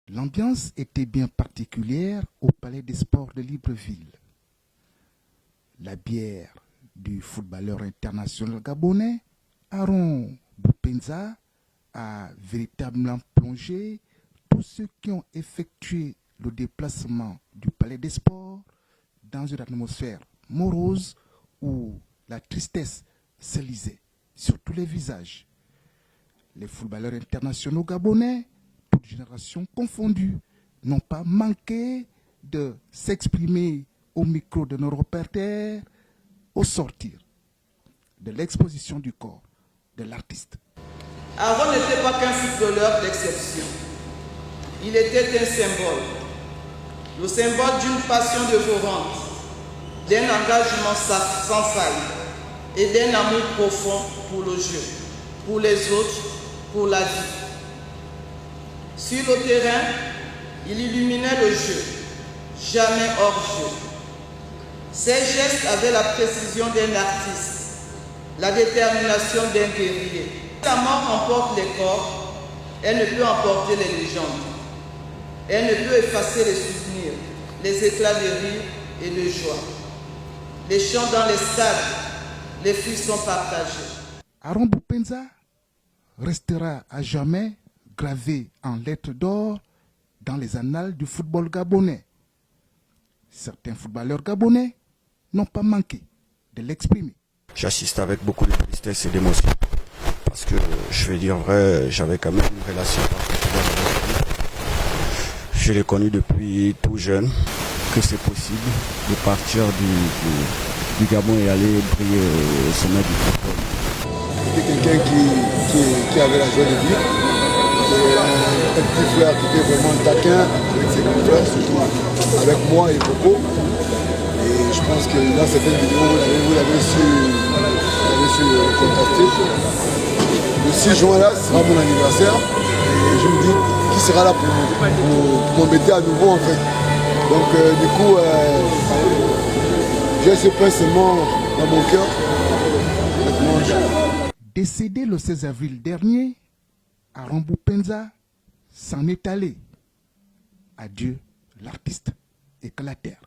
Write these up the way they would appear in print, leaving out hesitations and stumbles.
L'ambiance était bien particulière au Palais des Sports de Libreville. La bière du footballeur international gabonais, Aaron Boupenza, a véritablement plongé tous ceux qui ont effectué le déplacement du Palais des Sports dans une atmosphère morose où la tristesse se lisait sur tous les visages. Les footballeurs internationaux gabonais, toutes générations confondues, n'ont pas manqué de s'exprimer au micro de nos reporters au sortir de l'exposition du corps de l'artiste. Aaron n'était pas qu'un footballeur d'exception. Il était un symbole. Le symbole d'une passion dévorante, d'un engagement sans faille et d'un amour profond pour le jeu, pour les autres, pour la vie. Sur le terrain, il illuminait le jeu, jamais hors jeu. Ses gestes avaient la précision d'un artiste, la détermination d'un guerrier. La mort emporte les corps, elle ne peut emporter les légendes. Elle ne peut effacer les souvenirs, les éclats de rire et de joie. Les chants dans les stades, les frissons partagés. Aaron Boupenza restera à jamais gravé en lettres d'or dans les annales du football gabonais. Certains footballeurs gabonais n'ont pas manqué de l'exprimer. J'assiste avec beaucoup de tristesse et d'émotion parce que, je vais dire vrai, j'avais quand même une relation particulière avec lui. Je l'ai connu depuis tout jeune, que c'est possible de partir du Gabon et aller briller au sommet du football. C'était quelqu'un qui avait la joie de vivre. Un petit frère qui était vraiment taquin avec ses grands frères, surtout avec moi et Coco. Et je pense que dans certaines vidéos, vous l'avez su contacter. Le 6 juin là, ce sera mon anniversaire. Et je me dis, qui sera là pour m'embêter à nouveau en fait. Donc du coup, j'ai ce pincement dans mon cœur. Décédé le 16 avril dernier, Aaron Boupenza s'en est allé. Adieu l'artiste et que la terre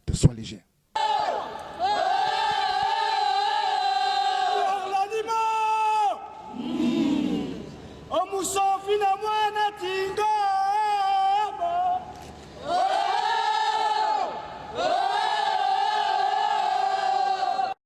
te soit légère.